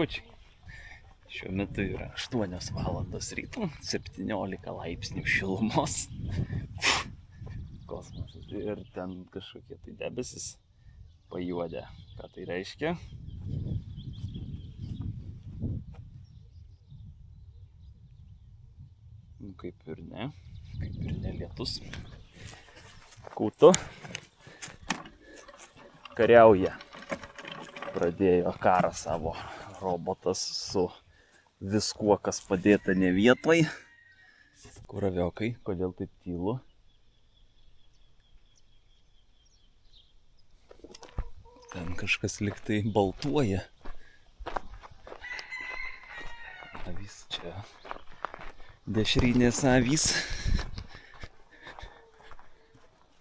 skambučiai. Šiuo metu yra 8 valandos ryto, 17 laipsnių šilumos. Kosmosas. Ir ten kažkokie tai debesis pajuodę. Ką tai reiškia? Nu, kaip ir ne lietus. Kūtu kariauja. Pradėjo karą savo robotas su viskuo, kas padėta ne vietoj. Kuraviokai, kodėl taip tylu? Ten kažkas liktai baltuoja. Avys čia. Dešrinės avys.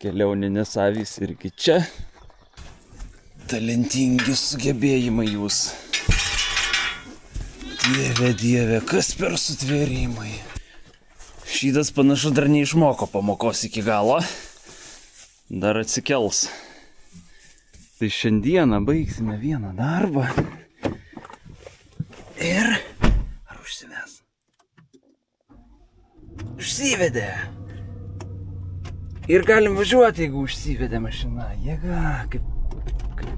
Keliauninės avys irgi čia. Talentingi sugebėjimai jūs. Dieve, kas per sutvėrimai. Šydas panašu dar neišmoko pamokos iki galo. Dar atsikels. Tai šiandieną baigsime vieną darbą. Ir... Ar užsives? Užsivedė. Ir galim važiuoti, jeigu užsivedė mašina. Jėga, kaip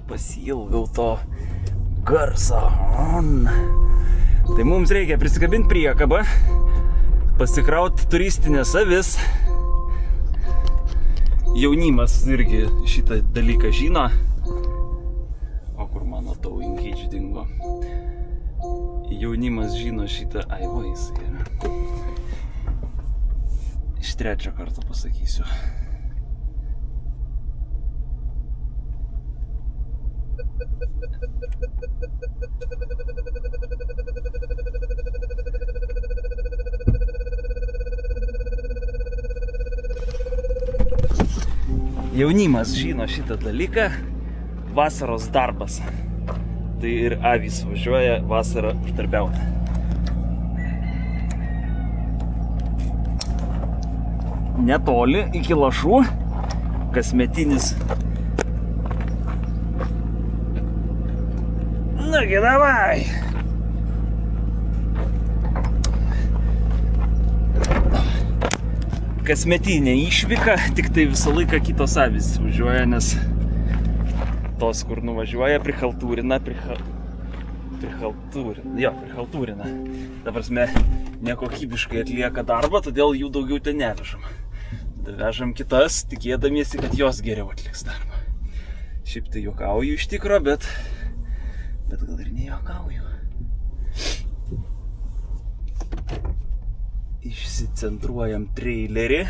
pasiilgau to garso. Tai mums reikia prisikabinti priekabą, pasikrauti turistinės avis. Jaunimas irgi šitą dalyką žino. O kur mano towing cage dingo? Jaunimas žino šitą... Ai, va, jisai yra. Iš 3 karto pasakysiu. Jaunimas žino šitą dalyką. Vasaros darbas. Tai ir avys važiuoja vasarą uždarbiauti. Netoli iki Lašų. Kasmetinis. Nagi, davai! Kasmetinė išvyka, tik tai visą laiką kitos avys važiuoja, nes tos, kur nuvažiuoja, prichaltūrina. Ta prasme, nekokybiškai atlieka darbą, todėl jų daugiau ten nevežam. Vežam kitas, tikėdamiesi, kad jos geriau atliks darbą. Šiaip tai juokauju iš tikro, bet gal ir nejuokauju. Išsicentruojam trailerį.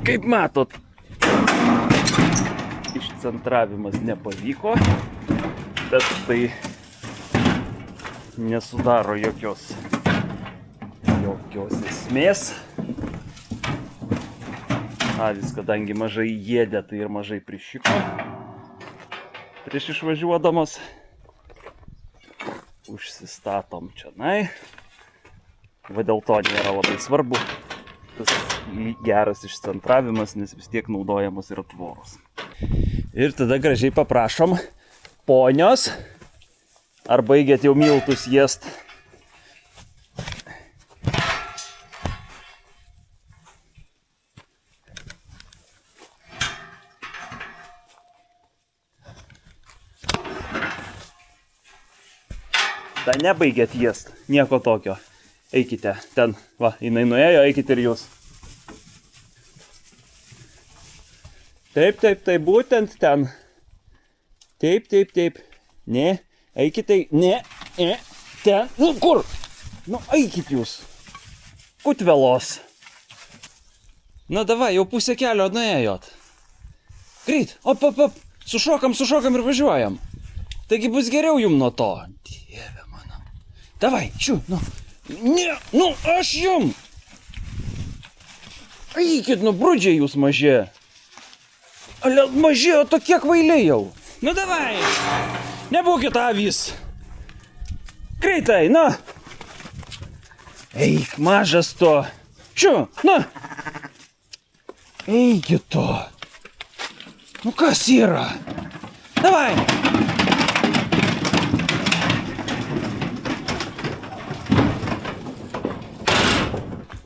Kaip matot, išcentravimas nepavyko, bet tai nesudaro jokios esmės. Avys, kadangi mažai jėdė, tai ir mažai prišiko prieš išvažiuodamos. Užsistatom čionai. Va dėl to nėra labai svarbu tas geras išcentravimas, nes vis tiek naudojamos yra tvoros. Ir tada gražiai paprašom, ponios, ar baigėt jau miltus jėst? Da nebaigėt jėst, nieko tokio. Eikite ten, va, jinai nuėjo, eikite ir jūs. Taip, būtent ten. Taip. Ne, eikite, ne, ten. Nu, kur? Nu, eikit jūs. Kutvelos. Na, davai, jau pusę kelio nuėjot. Greit, op. Sušokam ir važiuojam. Taigi bus geriau jum nuo to. Dieve mano. Davai, nu. Ne, nu, aš jum. Eikit, nu, brudžiai jūs maži. Ale, maži, o tokie kvailiai jau. Nu, davai. Nebūkit avys. Greitai, na. Eik, mažas to. Čiu, na. Eikit to. Nu kas yra? Davai.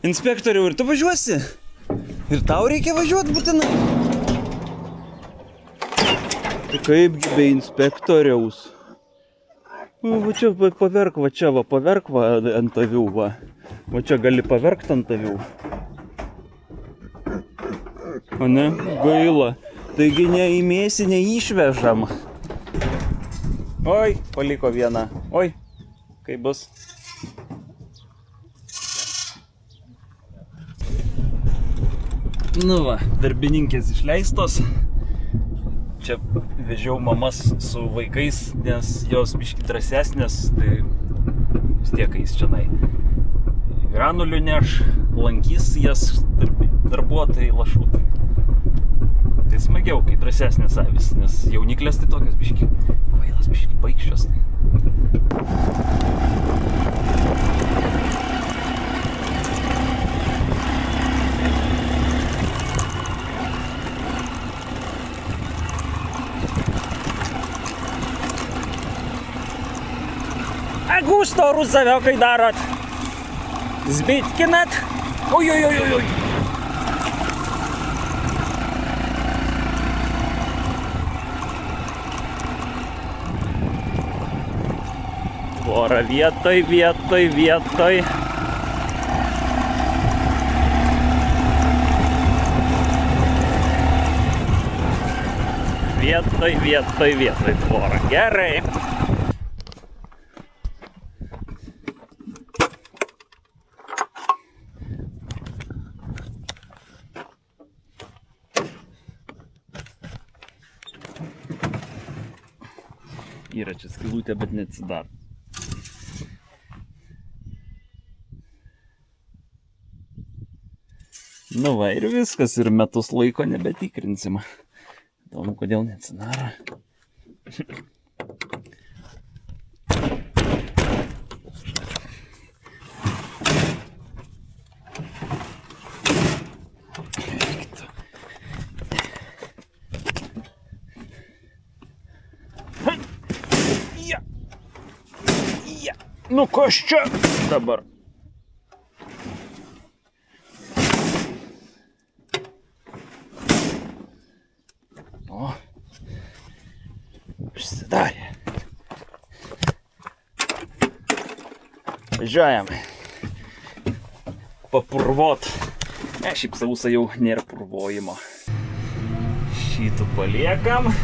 Inspektoriau, ir tu važiuosi? Ir tau reikia važiuoti būtinai? Tai kaipgi be inspektoriaus? Va čia paverk, va čia va, paverk va ant avių, va. Va čia gali paverkt ant avių. O ne, gaila. Taigi neįmėsi, neišvežam. Oi, paliko vieną. Oi, kaip bus? Nu va, darbininkės išleistos. Čia vežiau mamas su vaikais, nes jos biški drąsesnės, tai vis tiek eis čionai. Granulių neš, lankys jas darbuotojai lašutai. Tai smagiau, kai drąsesnės avis, nes jauniklės tai tokios biški kvailas, biški baikščios. Gusto rusaviokai darot. Zbitkinat. Oi. Tvora vietoj. Vietoj tvora. Gerai. Yra čia skylutė, bet neatsidaro. Nu va, ir viskas, ir metus laiko nebetikrinsim. Įdomu, kodėl neatsidaro. Nu kas čia dabar? O, užsidarė. Važiuojam. Papurvot. Šiaip sausą jau nėra purvojimo. Šitų paliekam.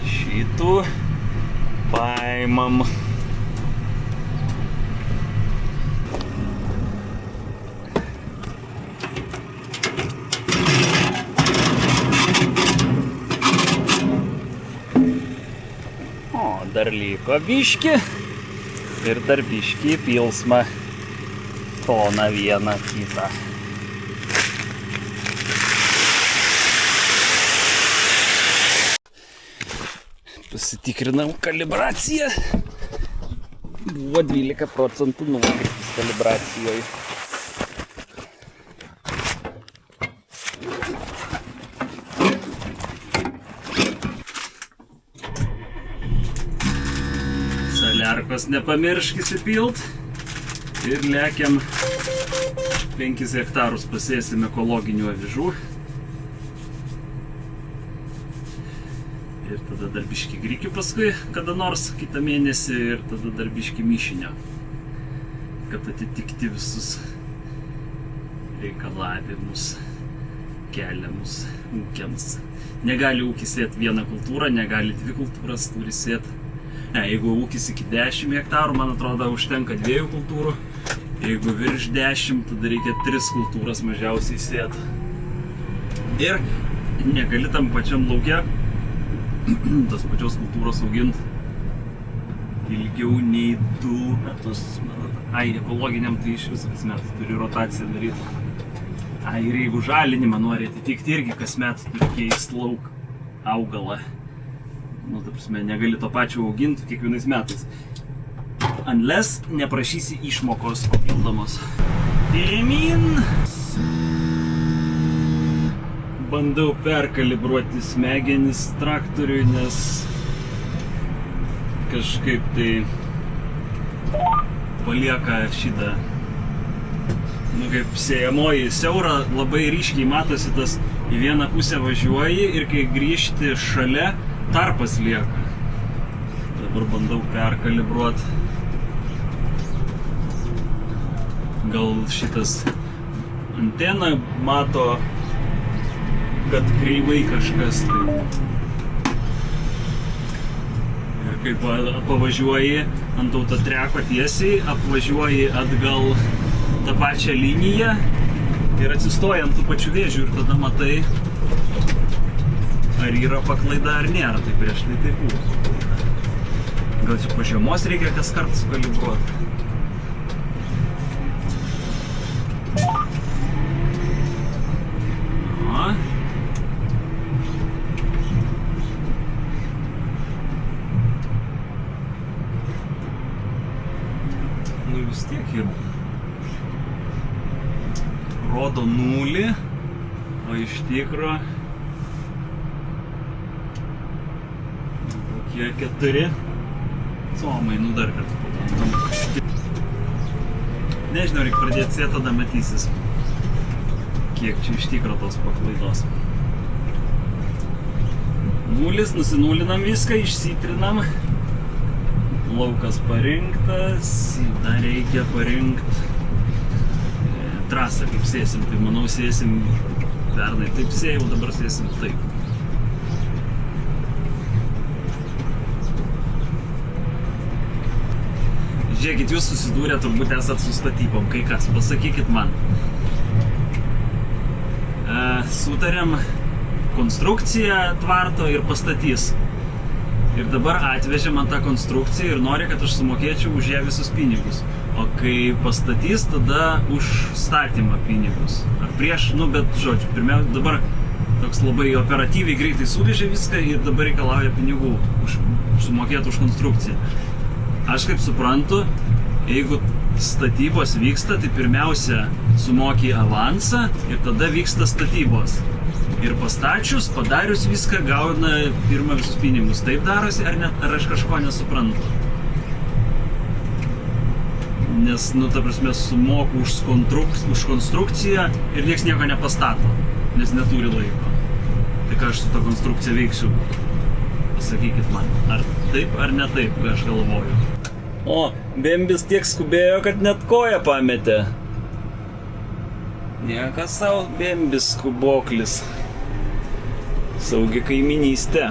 Šitų paimam. Dar liko biški ir dar biški pilsma toną vieną kitą. Pasitikrinam kalibraciją. Buvo 12% nuokrypis kalibracijoje. Saliarkos nepamiršk įsipilt ir lekiam 5 hektarus pasėsim ekologinių avižų. Ir tada dar biški grikių paskui, kada nors kitą mėnesį, ir tada dar biški mišinio, kad atitikti visus reikalavimus keliamus ūkiams. Negali ūkis sėti vieną kultūrą, negali 2 kultūras, turi sėti. Jeigu ūkis iki 10 hektarų, man atrodo, užtenka 2 kultūrų. Jeigu virš 10, tada reikia 3 kultūras mažiausiai sėti. Ir negali tam pačiam lauke tas pačios kultūros auginti ilgiau nei 2 metus. Ekologiniam tai iš viso kasmet turi rotaciją daryti. Ir jeigu žalinimą nori atitikti, irgi kasmet turi keisti lauk augalą. Nu, ta prasme, negali to pačio auginti kiekvienais metais. Unless neprašysi išmokos papildomos. Pirmyn. Bandau perkalibruoti smegenis traktoriui, nes kažkaip tai palieka šitą, kaip sėjamoji siaura, labai ryškiai matosi tas į vieną pusę važiuoji ir kai grįžti šalia, tarpas lieka. Dabar bandau perkalibruoti. Gal šitas antena mato, kad kreivai kažkas tai. Ir kai pavažiuoji ant autotreko tiesiai, apvažiuoji atgal tą pačią liniją ir atsistoji ant tų pačių vėžių ir tada matai, ar yra paklaida ar nėra. Tai prieš tai taip buvo. Gal čia po žiemos reikia kas kart sukalibruoti. Nu vis tiek ir rodo 0, o iš tikro kokie 4. Somai, nu dar kartą pabandom. Nežinau, reikia pradėti sėti, tada matysis, kiek čia iš tikro tos paklaidos. 0, nusinulinam viską, išsitrinam. Laukas parinktas, dar reikia parinkti trasą, kaip sėsim. Tai manau sėsim, pernai taip sėjau, dabar sėsim taip. Žiūrėkit, jūs susidūrę turbūt esat su statybom, kai kas, pasakykit man. Sutarėm konstrukciją tvarto ir pastatys. Ir dabar atvežė man tą konstrukciją ir nori, kad aš sumokėčiau už ją visus pinigus. O kai pastatys, tada už statymą pinigus. Ar prieš, nu bet žodžiu, pirmiausia, dabar toks labai operatyviai greitai suvežė viską ir dabar reikalauja pinigų sumokėti už konstrukciją. Aš kaip suprantu, jeigu statybos vyksta, tai pirmiausia sumoki avansą ir tada vyksta statybos. Ir pastačius, padarius viską, gauna pirmą visus pinigus. Taip darosi, ar aš kažko nesuprantu? Nes, nu, ta prasme, sumoku už konstrukciją ir nieks nieko nepastato, nes neturi laiko. Tai ką aš su tą konstrukciją veiksiu? Pasakykit man, ar taip, ar ne taip, ką aš galvoju. O, Bembis tiek skubėjo, kad net koją pametė. Niekas savo, Bembis skuboklis. Saugi kaiminystė.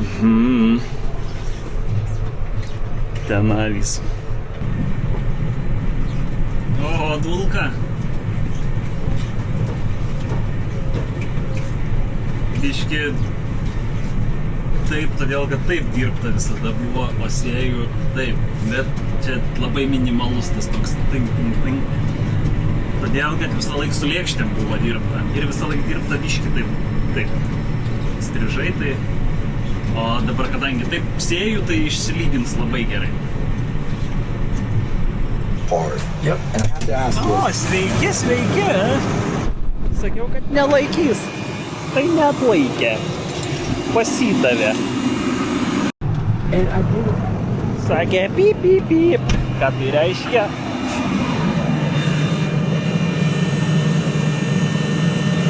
Ten avys. O, dulka. Biški taip, todėl kad taip dirbta visada buvo, o sėjų taip. Bet čia labai minimalus tas toks ting. Todėl, kad visą laiką su lėkštėm buvo dirbta. Ir visą laiką dirbta biški taip. Strižai tai. O dabar, kadangi taip sėjų, tai išsilygins labai gerai. O, sveiki. Sakiau, kad nelaikys. Tai neatlaikė. Pasidavė. Sakė pip. Ką tai reiškia?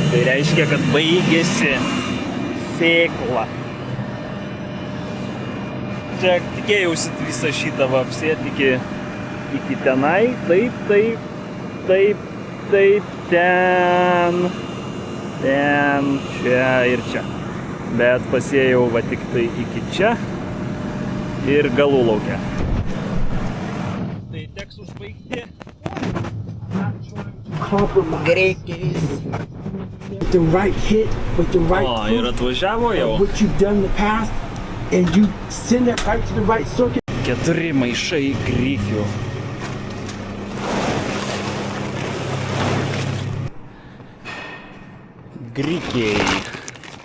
Tai reiškia, kad baigėsi sėkla. Čia tikėjausi visą šitą apsėti iki tenai. Taip, ten, čia ir čia. Bet pasėjau va tik tai iki čia ir galų laukia. Tai teks užbaigti. Greikiai. The right hit with the right O, ir atvažiavo jau. what you've done in the past, and you send that right to the right circuit. 4 maišai grikių. Grikiai.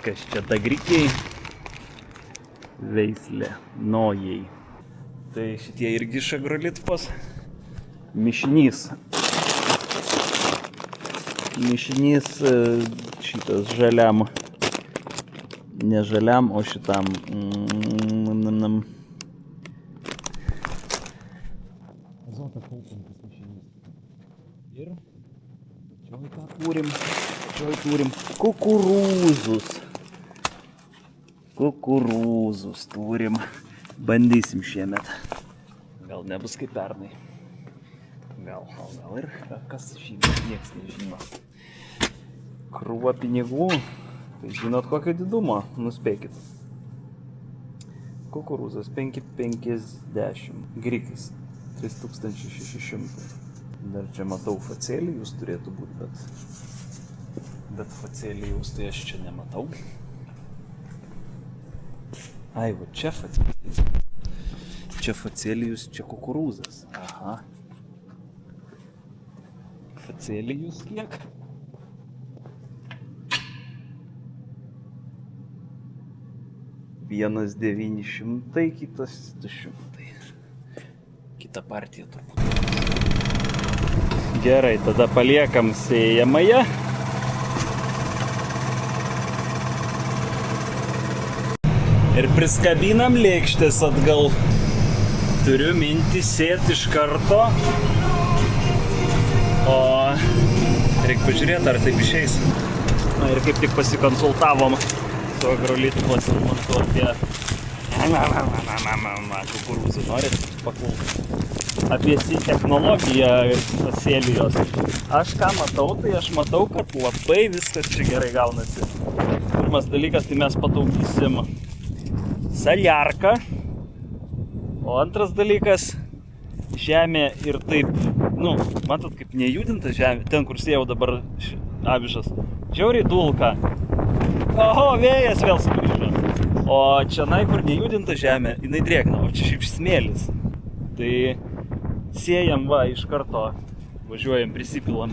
Kas čia ta grikiai? Veislė. Nojai. Tai šitie irgi iš agrolitpos. mišinys. Mišinys šitas žaliam. Ne žaliam, o šitam. Azotą kaupiantis mišinys. Ir čioj ką turim? Kukurūzus. Kukurūzus turim. Bandysim šiemet. Gal nebus kaip pernai. Gal ir kas žymi, nieks nežino. Krūva pinigų. Tai žinot kokio didumo? Nuspėkit. Kukurūzas 5,50. Grikis 3,600. Dar čia matau facelijus turėtų būti, bet facelijus tai aš čia nematau. Ai, va čia facelijus. Čia facelijus, čia kukurūzas. Aha. Facelijus kiek? 1,900, kitas 200. Kita partija turbūt. Gerai, tada paliekam sėjamąją. Ir priskabinam lėkštės atgal. Turiu mintį sėti iš karto. O reikia pažiūrėti, ar taip išeis. Na ir kaip tik pasikonsultavom su Agrolitmos ir mantu apie kukurūzų. Norit paklausyti? Apie technologiją pasėlijos. Aš ką matau, tai aš matau, kad labai viskas čia gerai gaunasi. Pirmas dalykas, tai mes pataupysim saliarką. O antras dalykas, žemė ir taip, matot, kaip nejudinta žemė, ten kur sėjau dabar avižas, žiauriai dulka. Oho, vėjas vėl sugrįžo. O čianai, kur nejudinta žemė, jinai drėgna, o čia šiaip smėlis. Tai sėjam va, iš karto važiuojam, prisipilam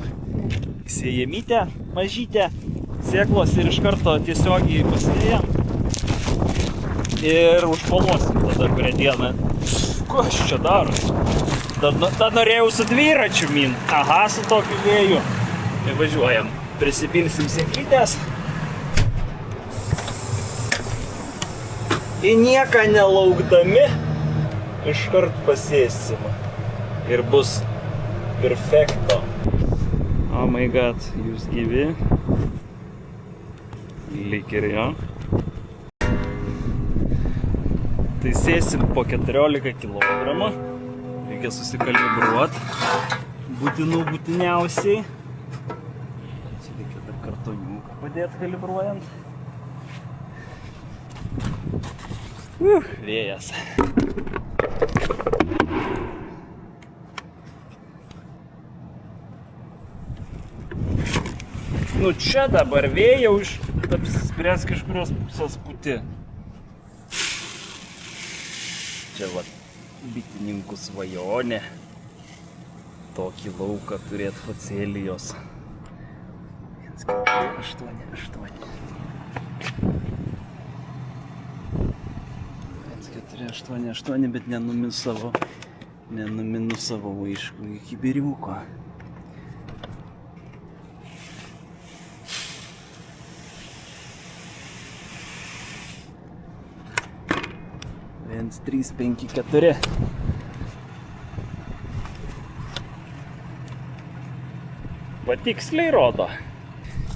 sėjamytę, mažytę, sėklos ir iš karto tiesiogiai pasėjam. Ir užpalosim tada kurią dieną. Kas čia daro? Dar norėjau su dviračiu min. Aha, su tokiu vėju. Ir važiuojam. Prisipilsim sėklytės. Į nieką nelaukdami iškart pasėsim. Ir bus perfekto. Oh my god, jūs gyvi. Lyg ir jo. Tai sėsim po 14 kg. Reikia susikalibruoti. Būtiniausiai. Čia reikia dar kartoniuką padėti kalibruojant. Vėjas. Čia dabar vėja apsispręs kažkurios pusės puti. Čia va, bitininkų svajonė. Tokį lauką turėt facelijos. 1,488. 1,488, bet nenuminusavau aišku iki biriuko. 1,354. Patiksliai rodo.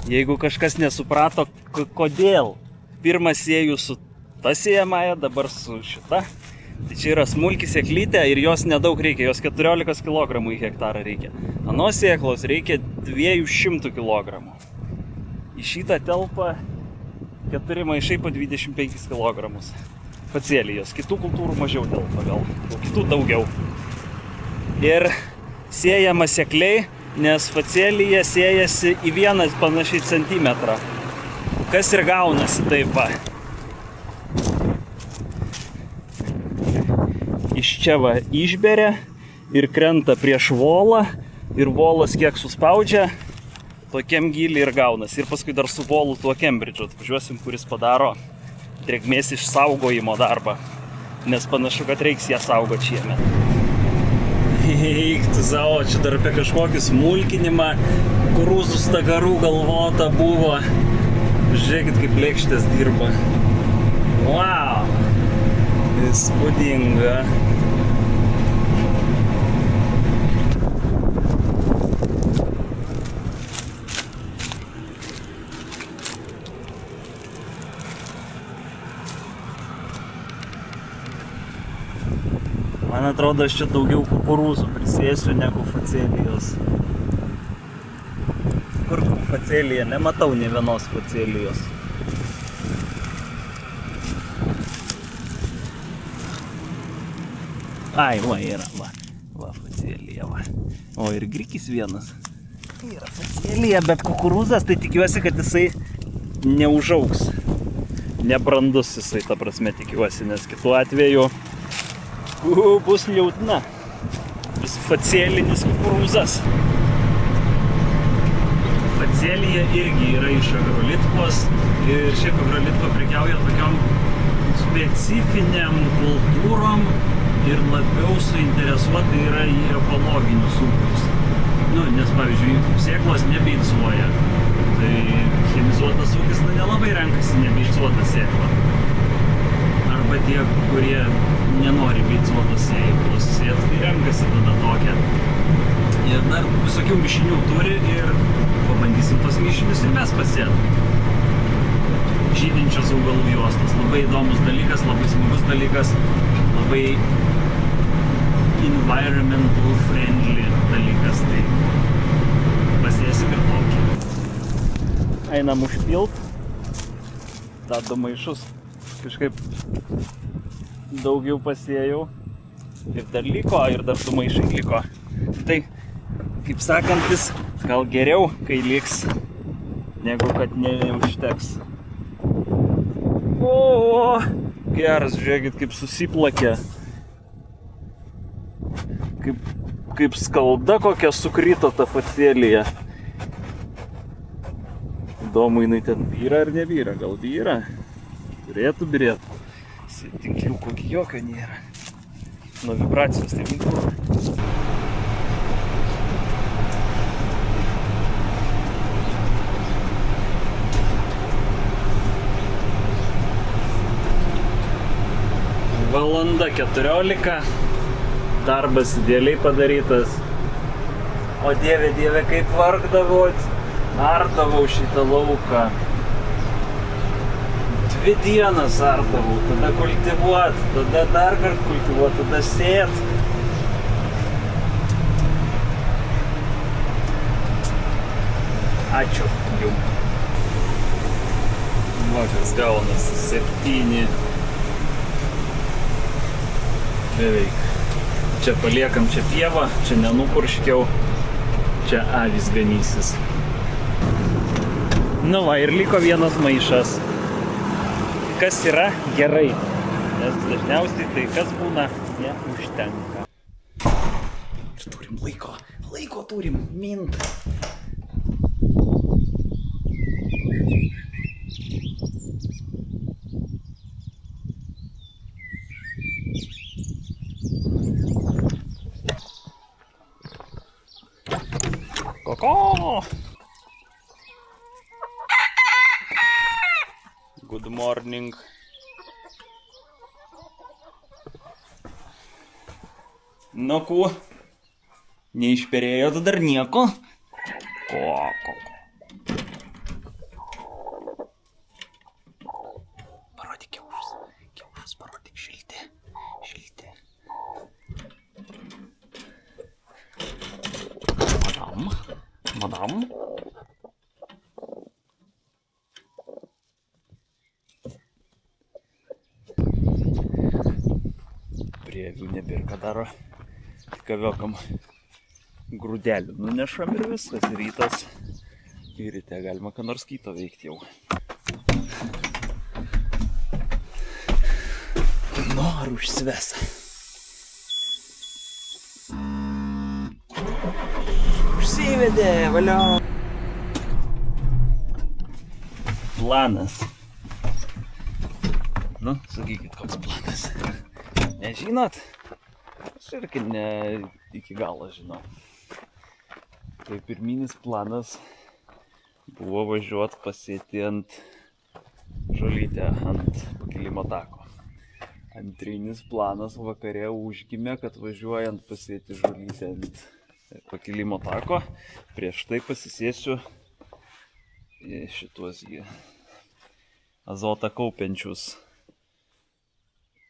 Jeigu kažkas nesuprato, kodėl pirmas sėju su ta sėjamąja, dabar su šita, tai čia yra smulki sėklytė ir jos nedaug reikia, jos 14 kg į hektarą reikia. Anos sėklos reikia 200 kg. Į šitą telpa 4 maišai po 25 kg. Facelijos. Kitų kultūrų mažiau telpa gal, o kitų daugiau. Ir sėjama sekliai, nes facelija sėjasi į 1 panašiai centimetrą. Kas ir gaunasi taip va. Iš čia va išberia ir krenta prieš volą ir volas kiek suspaudžia, tokiam gilį ir gaunasi. Ir paskui dar su volu tuo Kembridžu atvažiuosim, kuris padaro drėgmės išsaugojimo darbą, nes panašu, kad reiks ją saugoti šiemet. Eikti savo, čia dar apie kažkokį smulkinimą, kukurūzų stagarų galvota buvo. Žiūrėkit, kaip lėkštės dirba. Wow! Įspūdinga. Man atrodo, aš čia daugiau kukurūzų prisėsiu negu facelijos. Kur facelija? Nematau nė vienos facelijos. Ai, va, yra, va. Va, facelija, va. O, ir grikis vienas. Yra facelija, bet kukurūzas, tai tikiuosi, kad jisai neužaugs. Nebrandus jisai, ta prasme, tikiuosi, nes kitu atveju bus liūdna. Bus facelinis kukurūzas. Facelija irgi yra iš Agrolitkos ir šiaip Agrolitva prekiauja tokiom specifiniam kultūrom ir labiau suinteresuoti yra į ekologinius ūkius. Nes pavyzdžiui, sėklos nebeicuoja. Tai chemizuotas ūkis nelabai renkasi nebeicuotą sėklą. Arba tie, kurie nenori beicuotos sėklos sėt, tai renkasi tada tokią. Ir dar visokių mišinių turi ir pabandysim tos mišinius ir mes pasėt. Žydinčios augalų juostos. Labai įdomus dalykas, labai smagus dalykas, labai environmental friendly dalykas. Tai pasėsim ir tokį. Einam užpilt. Tą du maišus kažkaip daugiau pasėjau. Ir dar liko, ir dar du maišai liko. Tai, kaip sakantis, gal geriau, kai liks, negu kad neužteks. O, geras, žiūrėkit, kaip susiplakė. Kaip skalda kokia sukrito ta facelija. Įdomu, jinai ten vyra ar nevyra, gal vyra? Turėtų birėt. Tinklių kokį jokio nėra. Nuo vibracijos tai vykdavo. Valanda 14. Darbas idealiai padarytas. O dieve, kaip vargdavau, ardavau šitą lauką. 2 dienas ardavau, tada kultivuot, tada dar kart kultivuot, tada sėt. Ačiū jums. Vakars gaunas 7. Beveik. Čia paliekam čia pievą, čia nenupurškiau, čia avys ganysis. Nu va, ir liko vienas maišas. Kas yra gerai, nes dažniausiai tai kas būna neužtenka. Turim laiko turim, mint. Koko! Good morning. Nu, ku? Neišperėjot dar nieko? Koko. Parodyk kiaušus. Kiaušus parodyk šilti. Šilti. Madam. Prie avių nebėra daro. Kaviokam grūdelių nunešam ir viskas. Rytas. Ir ryte galima ką nors kito veikti jau. Nu, ar užsives? Užsivedė, valio. Planas. Nu, sakykit, koks planas. Nežinot? Aš irgi ne iki galo žinau. Tai pirminis planas buvo važiuoti pasėti ant žolytę, ant pakilimo tako. Antrinis planas vakare užgimė, kad važiuojant pasėti žolytę ant pakilimo tako, prieš tai pasisėsiu šituos azotą kaupiančius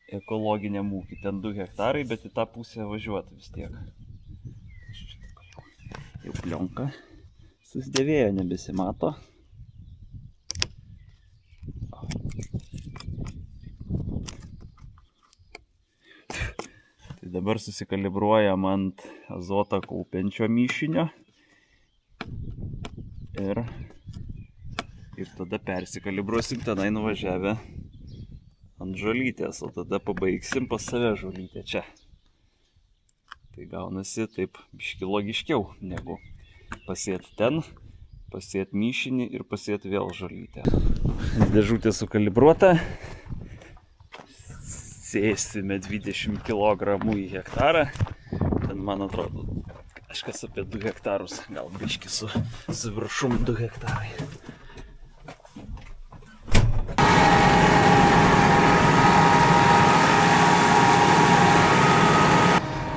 ekologiniam ūkį. Ten 2 hektarai, bet į tą pusę važiuoti vis tiek. Jau plionka susidėvėjo, nebesimato. Tai dabar susikalibruojam ant azotą kaupiančio mišinio ir tada persikalibruosim tenai nuvažiavę ant žolytės, o tada pabaigsim pas save žolytę čia. Tai gaunasi taip biški logiškiau, negu pasėti ten, pasėti mišinį ir pasėti vėl žolytę. Dėžutė sukalibruota. Sėsime 20 kg į hektarą. Ten, man atrodo, kažkas apie 2 hektarus, gal biški su viršum 2 hektarai.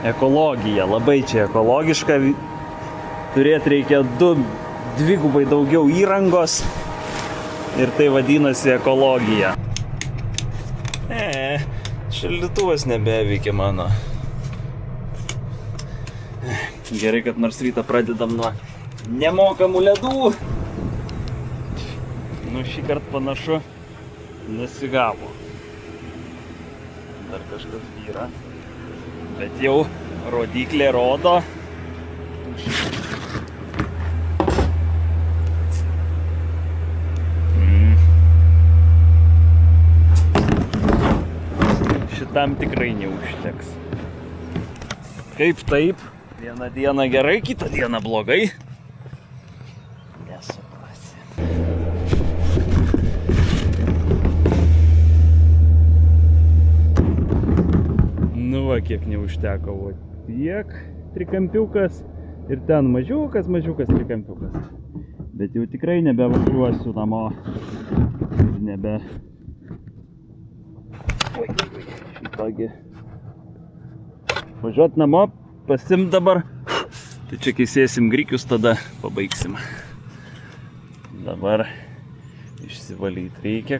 Ekologija, labai čia ekologiška. Turėti reikia dvigubai daugiau įrangos ir tai vadinasi ekologija. Šaldytuvas nebeveikia mano. Gerai, kad nors rytą pradedam nuo nemokamų ledų. Nu, šį kartą panašu nesigavo. Dar kažkas yra. Bet jau rodiklė rodo. Šitam tikrai neužteks. Kaip taip? Vieną dieną gerai, kitą dieną blogai. Nesuprasi. Nu va, kiek neužteko, o tiek trikampiukas ir ten mažiukas trikampiukas. Bet jau tikrai nebevažiuosiu namo ir nebe... Oi, šitągi. Važiuot namo, pasimt dabar. Tai čia kai sėsim grikius, tada pabaigsim. Dabar išsivalyti reikia.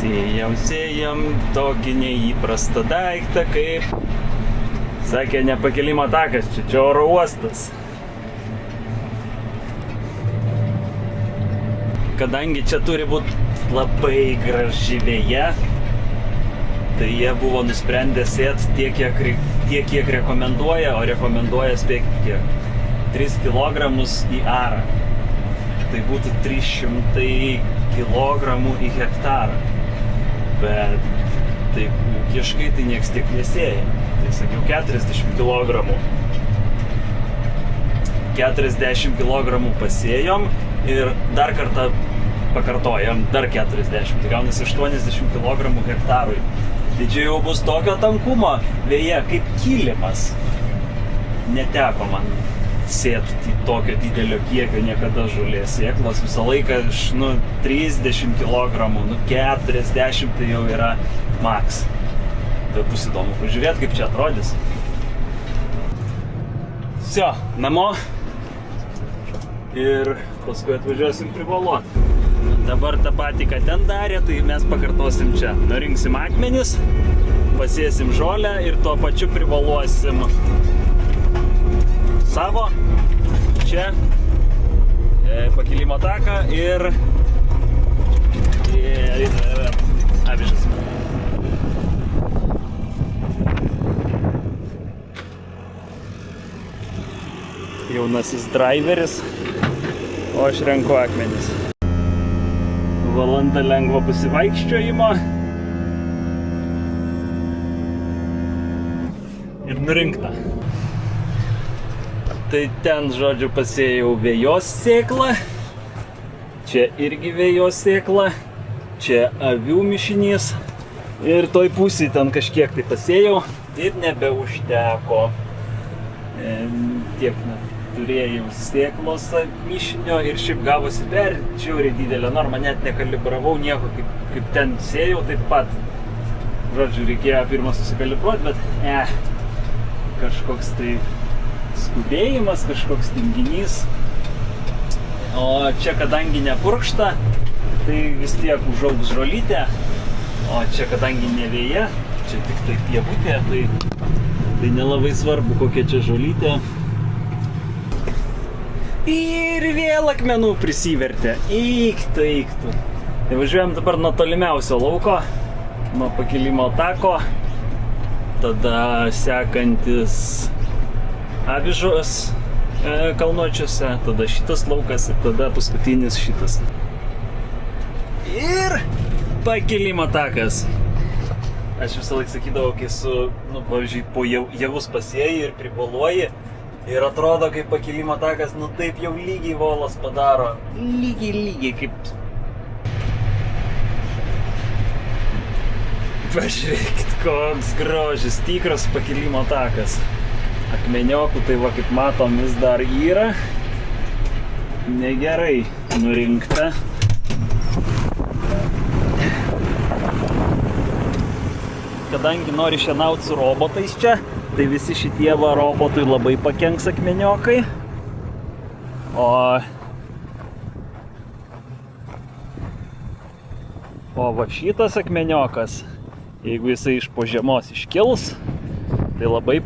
Sėjam tokį neįprastą daiktą, kaip sakė nepakilimo takas, čia oro uostas. Kadangi čia turi būti labai graži vėja, tai jie buvo nusprendę sėti tiek, kiek rekomenduoja, o rekomenduoja spėkit kiek. 3 kg į arą. Tai būtų 300 kg į hektarą. Bet taip ūkiškai tai nieks tiek nesėja. Tai sakiau 40 kg. 40 kg pasėjom ir dar kartą pakartojam dar 40. Tai gaunasi 80 kg hektarui. Tai čia jau bus tokio tankumo vėja kaip kilimas. Neteko man sėti tokio didelio kiekio niekada žolės sėklos. Visą laiką iš 30 kg, 40 tai jau yra maks. Tai bus įdomu pažiūrėti, kaip čia atrodys. Sio, namo. Ir paskui atvažiuosim privaluoti. Dabar tą patį, ką ten darė, tai mes pakartosim čia. Nurinksim akmenis, pasėsim žolę ir tuo pačiu privaluosim savo čia pakilimo taką ir avižas. Jaunasis driveris, o aš renku akmenis. Valanda lengvo pasivaikščiojimo ir nurinkta. Tai ten, žodžiu, pasėjau vėjos sėklą, čia irgi vėjos sėkla, čia avių mišinys Ir toj pusėj ten kažkiek tai pasėjau ir nebeužteko. Tiek turėjau sėklos mišinio ir šiaip gavosi žiauriai didelė norma, net nekalibravau nieko, kaip ten sėjau, taip pat. Žodžiu, reikėjo pirmą susikalibruoti, bet kažkoks tai skubėjimas, kažkoks tinginys. O čia kadangi nepurkšta, tai vis tiek užaugs žolytė. O čia kadangi ne vėja, čia tik tai pievutė, tai nelabai svarbu kokia čia žolytė. Ir vėl akmenų prisivertė. Eiktų. Tai važiuojam dabar nuo tolimiausio lauko, nuo pakilimo tako. Tada sekantis Avižos kalnuočiuose, tada šitas laukas ir tada paskutinis šitas. Ir pakilimo takas. Aš visą laiką sakydavau, kai pavyzdžiui, po javus pasėjai ir priboluoji ir atrodo, kaip pakilimo takas, taip jau lygiai volas padaro. Lygiai kaip... Pažiūrėkit, koks grožis, tikras pakilimo takas. Akmeniokų tai va, kaip matom, vis dar yra. Negerai nurinkta. Kadangi nori šienauti su robotais čia, tai visi šitie va robotui labai pakenks akmeniokai. O va šitas akmeniokas, jeigu jisai iš po žiemos iškils, tai labai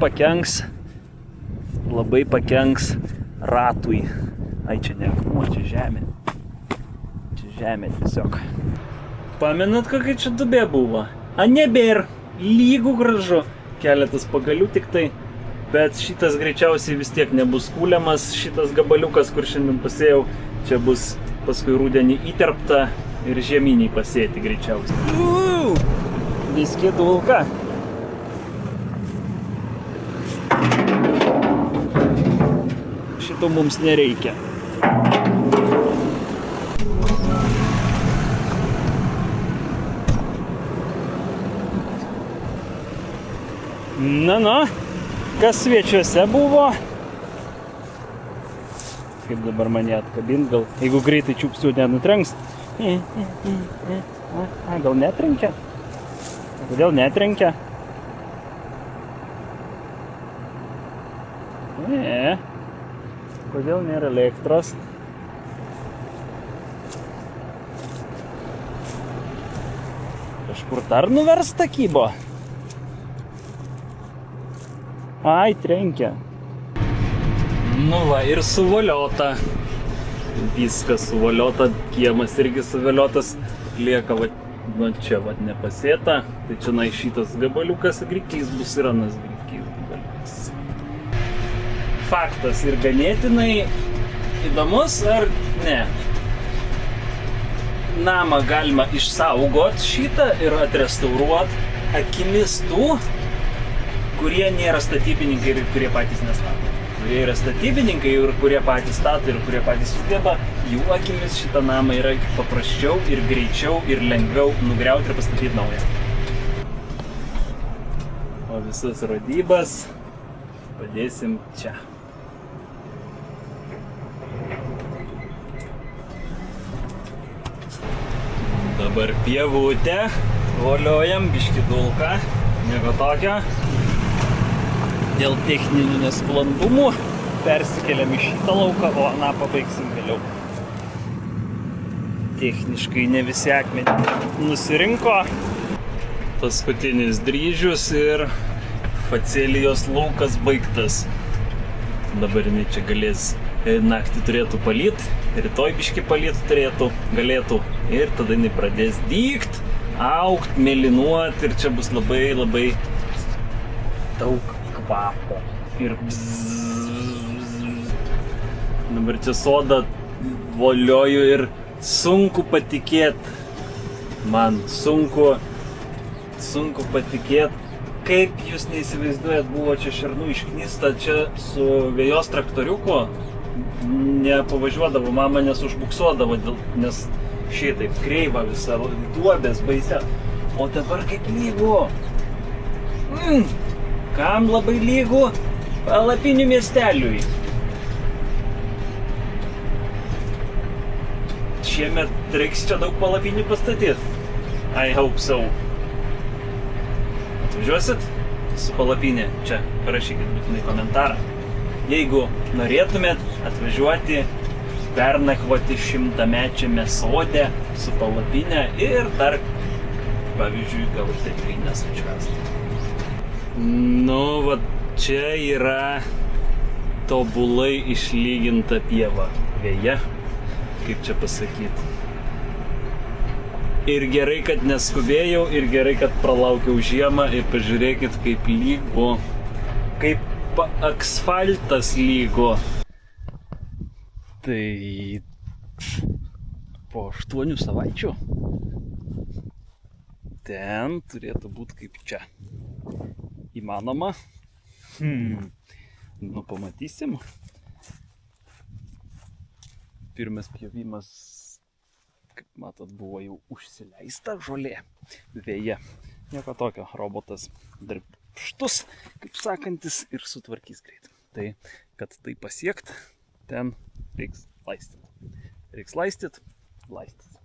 pakenks ratui. Ai, čia ne akmuo, čia žemė. Čia žemė tiesiog. Pamenat, kokia čia dubė buvo? A, nebėr. Lygų gražu. Keletas pagalių tik tai. Bet šitas greičiausiai vis tiek nebus kūliamas. Šitas gabaliukas, kur šiandien pasėjau, čia bus paskui rudenį įterpta ir žieminiai pasėti greičiausiai. Biski dulka. Šito mums nereikia. Na, kas svečiuose buvo? Kaip dabar mane atkabint, gal jeigu greitai čiupsiu, nenutrenks. Gal netrenkia? Kodėl netrenkia? Ne. Kodėl nėra elektros? Kažkur dar nuversta kybo? Ai, trenkia. Nu va, ir suvoliota. Viskas suvoliota, kiemas irgi suvoliotas. Lieka va čia va nepasėta. Tai čia šitas gabaliukas grikiais bus ir anas grikiais gabaliukas. Faktas ir ganėtinai įdomus ar ne? Namą galima išsaugot šitą ir atrestauruot akimis tų, kurie nėra statybininkai ir kurie patys nestato. Kurie yra statybininkai ir kurie patys stato ir kurie patys sugeba, jų akimis šitą namą yra paprasčiau ir greičiau ir lengviau nugriauti ir pastatyti naują. O visas rodybas padėsim čia. Dabar pievutė, voliojam biškį dulką, nieko tokio. Dėl techninių nesklandumų persikeliam į šitą lauką, o aną pabaigsim vėliau. Techniškai ne visi akmenį nusirinko. Paskutinis dryžius ir facelijos laukas baigtas. Dabar jinai čia galės naktį turėtų palyt, rytoj biškį palyt galėtų ir tada jinai pradės dygt, augt, mėlynuot ir čia bus labai labai daug kvapo ir dabar čia sodą volioju ir sunku patikėt, man sunku patikėt, kaip jūs neįsivaizduojat, buvo čia šernų išknista, čia su vėjos traktoriuku nepavažiuodavo, mama nes užbuksuodavo, nes šitaip kreiva visa, duobės baisia. O dabar kaip lygu. Kam labai lygu? Palapinių miesteliui. Šiemet reiks čia daug palapinių pastatyti. I hope so. Atvažiuosit su palapinė? Čia parašykit būtinai komentarą. Jeigu norėtumėt atvažiuoti, pernakvoti 100-mečiame sode su palapinė ir dar, pavyzdžiui, gal ir teatrinės atšvęsti. Nu, va čia yra tobulai išlyginta pieva. Vėja, kaip čia pasakyti. Ir gerai, kad neskubėjau, ir gerai, kad pralaukiau žiemą ir pažiūrėkit, kaip lygu, kaip asfaltas lygu. Tai po 8 savaičių ten turėtų būti kaip čia. Įmanoma? Nu, pamatysim. Pirmas pjovimas, kaip matot, buvo jau užsileista žolė. Vėja. Nieko tokio, robotas darbštus, kaip sakantis, ir sutvarkys greit. Tai, kad tai pasiekt, ten reiks laistyt. Reiks laistyt, laistyt.